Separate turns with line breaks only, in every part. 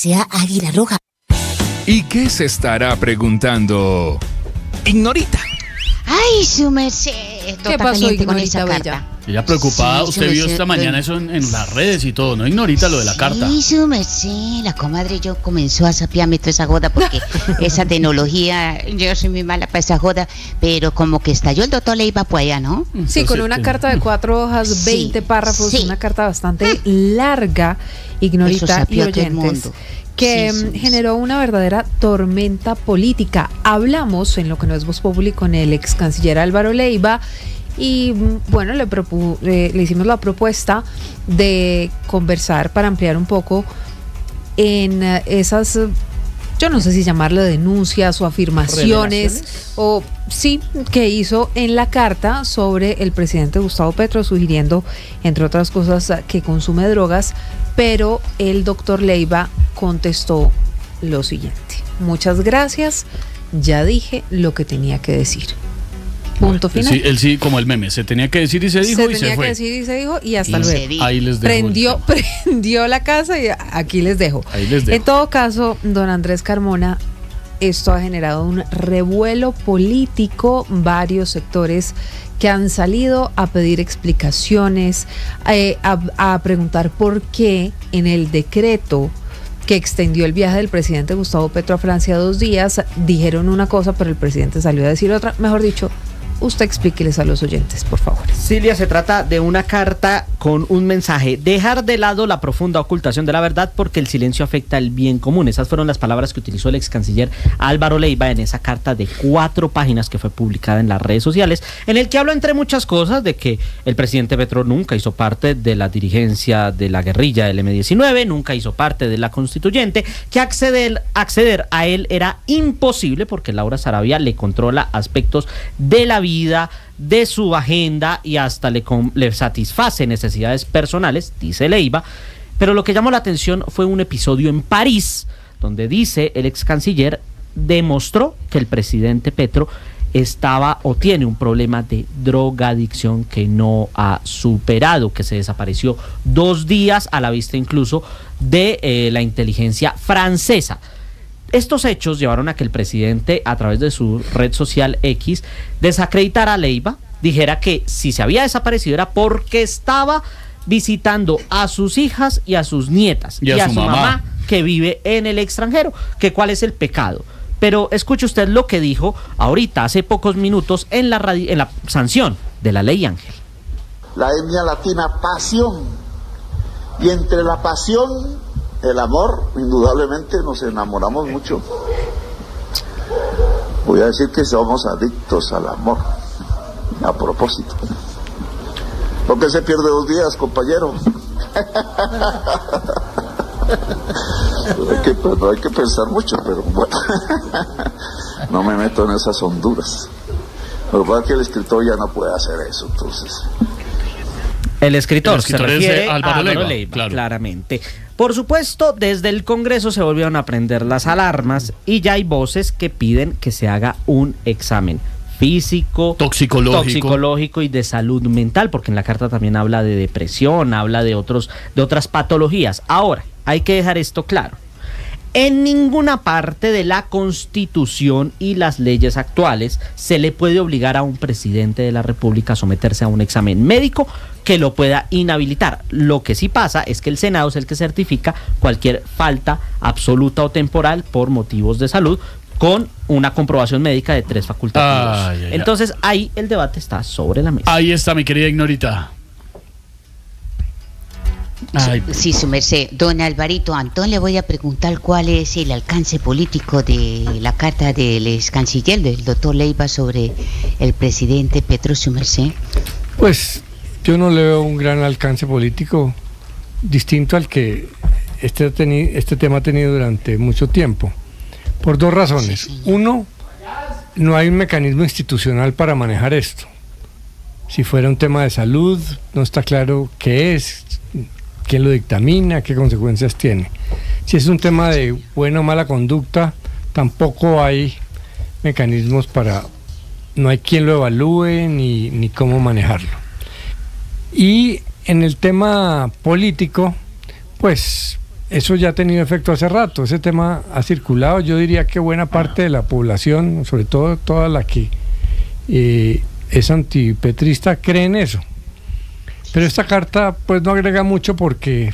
sea Águila Roja.
¿Y qué se estará preguntando Ignorita?
Ay, su merced.
¿Qué pasó, Ignorita Bella?
Ella preocupada,
Sí,
usted vio esta mañana eso en las redes y todo, ¿no? Ignorita lo de la carta.
Sí, su merced, la comadre yo comenzó a sapearme toda esa joda porque esa tecnología, yo soy muy mala para esa joda, pero como que estalló el doctor Leiva por allá, ¿no?
Sí, con una carta de 4 hojas, 20 párrafos,
sí.
Una carta bastante larga, Ignorita
Eso
y
sapeó a todo el
oyentes,
mundo.
que
Sí.
generó una verdadera tormenta política. Hablamos en lo que no es Voz Populi con el ex canciller Álvaro Leiva y bueno, le hicimos la propuesta de conversar para ampliar un poco en esas, yo no sé si llamarlo denuncias o afirmaciones o sí, que hizo en la carta sobre el presidente Gustavo Petro, sugiriendo, entre otras cosas, que consume drogas, pero el doctor Leiva contestó lo siguiente: muchas gracias, ya dije lo que tenía que decir. Punto final.
Sí, él sí, como el meme, se tenía que decir y se dijo y se fue.
Se tenía que decir y se dijo y hasta
Y se
luego.
dijo.
Ahí les dejo.
Prendió la casa y aquí les dejo.
Ahí les dejo.
En todo caso, don Andrés Carmona, esto ha generado un revuelo político, varios sectores que han salido a pedir explicaciones, a preguntar por qué en el decreto que extendió el viaje del presidente Gustavo Petro a Francia 2 días, dijeron una cosa, pero el presidente salió a decir otra. Mejor dicho, usted explíqueles a los oyentes, por favor.
Silvia, se trata de una carta con un mensaje: dejar de lado la profunda ocultación de la verdad porque el silencio afecta el bien común. Esas fueron las palabras que utilizó el ex canciller Álvaro Leiva en esa carta de 4 páginas que fue publicada en las redes sociales, en el que habla, entre muchas cosas, de que el presidente Petro nunca hizo parte de la dirigencia de la guerrilla del M-19, nunca hizo parte de la constituyente, que acceder a él era imposible porque Laura Sarabia le controla aspectos de la vida, de su agenda, y hasta le satisface necesidades personales, dice Leiva. Pero lo que llamó la atención fue un episodio en París, donde, dice el ex canciller, demostró que el presidente Petro estaba o tiene un problema de drogadicción que no ha superado, que se desapareció 2 días a la vista incluso de la inteligencia francesa. Estos hechos llevaron a que el presidente, a través de su red social X, desacreditara a Leiva, dijera que si se había desaparecido era porque estaba visitando a sus hijas y a sus nietas
y a su
mamá que vive en el extranjero, que cuál es el pecado. Pero escuche usted lo que dijo ahorita, hace pocos minutos, en la sanción de la Ley Ángel.
La etnia latina, pasión, y entre la pasión, el amor, indudablemente nos enamoramos mucho. Voy a decir que somos adictos al amor, a propósito. ¿Por qué se pierde 2 días, compañero? No hay que pensar mucho, pero bueno, no me meto en esas honduras. Lo que pasa es que el escritor ya no puede hacer eso, entonces.
El escritor se refiere
es
a
Álvaro
Leiva,
claro.
claramente. Por supuesto, desde el Congreso se volvieron a prender las alarmas y ya hay voces que piden que se haga un examen físico, toxicológico y de salud mental, porque en la carta también habla de depresión, habla de otras patologías. Ahora, hay que dejar esto claro: en ninguna parte de la Constitución y las leyes actuales se le puede obligar a un presidente de la República a someterse a un examen médico que lo pueda inhabilitar. Lo que sí pasa es que el Senado es el que certifica cualquier falta absoluta o temporal por motivos de salud, con una comprobación médica de 3 facultativos. Entonces ahí el debate está sobre la mesa.
Ahí está, mi querida Ignorita.
Sí, su merced. Don Alvarito Antón, le voy a preguntar cuál es el alcance político de la carta del ex canciller, del doctor Leiva, sobre el presidente Petro, su merced.
Pues yo no le veo un gran alcance político distinto al que este tema ha tenido durante mucho tiempo, por 2 razones.
Sí,
uno, no hay un mecanismo institucional para manejar esto. Si fuera un tema de salud, no está claro qué es, quién lo dictamina, qué consecuencias tiene. Si es un tema de buena o mala conducta, tampoco hay mecanismos no hay quien lo evalúe ni cómo manejarlo. Y en el tema político, pues eso ya ha tenido efecto hace rato. Ese tema ha circulado. Yo diría que buena parte de la población, sobre todo toda la que es antipetrista, cree en eso. Pero esta carta pues no agrega mucho porque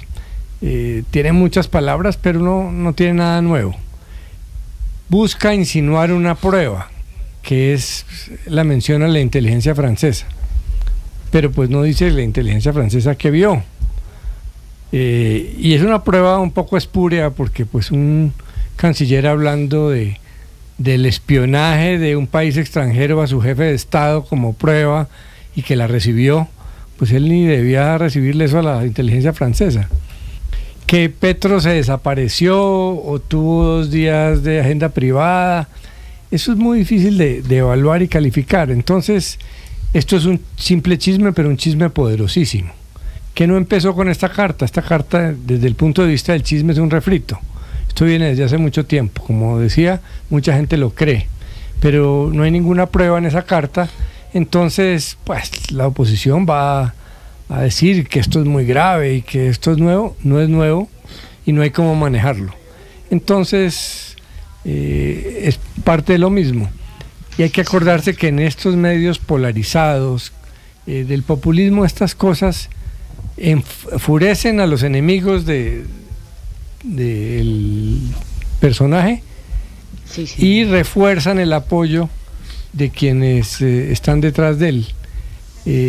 tiene muchas palabras, pero no tiene nada nuevo. Busca insinuar una prueba, que es la mención a la inteligencia francesa, pero pues no dice la inteligencia francesa que vio. Y es una prueba un poco espúrea porque pues un canciller hablando del espionaje de un país extranjero a su jefe de Estado como prueba y que la recibió, pues él ni debía recibirle eso a la inteligencia francesa. Que Petro se desapareció o tuvo 2 días de agenda privada, eso es muy difícil de evaluar y calificar. Entonces, esto es un simple chisme, pero un chisme poderosísimo. ¿Qué no empezó con esta carta? Esta carta, desde el punto de vista del chisme, es un refrito. Esto viene desde hace mucho tiempo. Como decía, mucha gente lo cree, pero no hay ninguna prueba en esa carta. Entonces, pues, la oposición va a decir que esto es muy grave y que esto es nuevo. No es nuevo y no hay cómo manejarlo. Entonces, es parte de lo mismo. Y hay que acordarse que en estos medios polarizados del populismo, estas cosas enfurecen a los enemigos del personaje,
Sí.
y refuerzan el apoyo de quienes están detrás de él.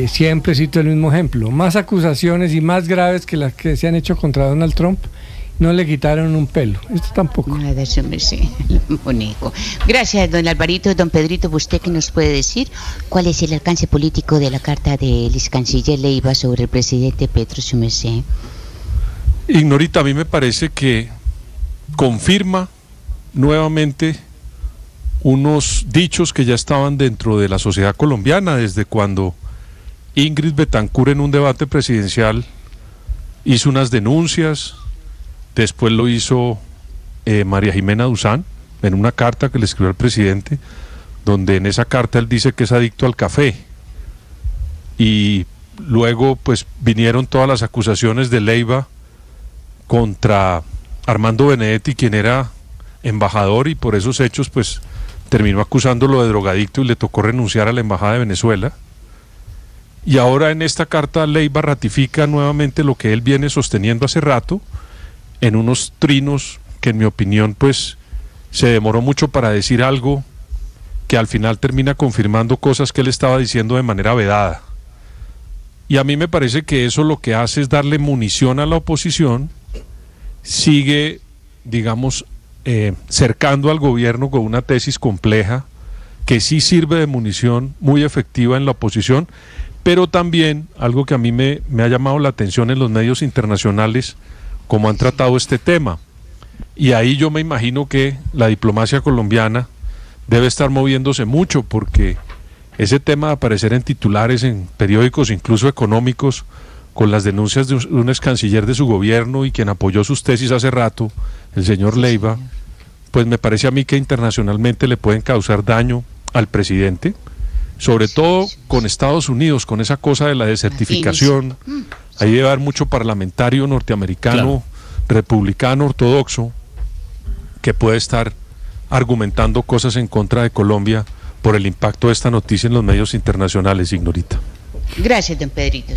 Siempre cito el mismo ejemplo: más acusaciones y más graves que las que se han hecho contra Donald Trump, no le quitaron un pelo. Esto tampoco.
Nada de eso, sí, bonito. Gracias, don Alvarito. Don Pedrito, ¿usted qué nos puede decir? ¿Cuál es el alcance político de la carta del ex canciller Leiva sobre el presidente Petro, su merced?
Ignorita, a mí me parece que confirma nuevamente unos dichos que ya estaban dentro de la sociedad colombiana desde cuando Ingrid Betancourt, en un debate presidencial, hizo unas denuncias. Después lo hizo María Jimena Duzán en una carta que le escribió al presidente, donde en esa carta él dice que es adicto al café. Y luego pues vinieron todas las acusaciones de Leiva contra Armando Benedetti, quien era embajador, y por esos hechos pues terminó acusándolo de drogadicto y le tocó renunciar a la embajada de Venezuela. Y ahora en esta carta Leiva ratifica nuevamente lo que él viene sosteniendo hace rato, en unos trinos que en mi opinión pues se demoró mucho para decir algo que al final termina confirmando cosas que él estaba diciendo de manera vedada. Y a mí me parece que eso lo que hace es darle munición a la oposición, sigue, digamos, cercando al gobierno con una tesis compleja que sí sirve de munición muy efectiva en la oposición, pero también algo que a mí me ha llamado la atención en los medios internacionales, cómo han tratado este tema. Y ahí yo me imagino que la diplomacia colombiana debe estar moviéndose mucho, porque ese tema de aparecer en titulares en periódicos, incluso económicos, con las denuncias de un ex canciller de su gobierno y quien apoyó sus tesis hace rato, el señor Leiva, pues me parece a mí que internacionalmente le pueden causar daño al presidente, sobre todo con Estados Unidos, con esa cosa de la desertificación. Ahí debe haber mucho parlamentario norteamericano, republicano, ortodoxo, que puede estar argumentando cosas en contra de Colombia por el impacto de esta noticia en los medios internacionales, Ignorita.
Gracias, don Pedrito.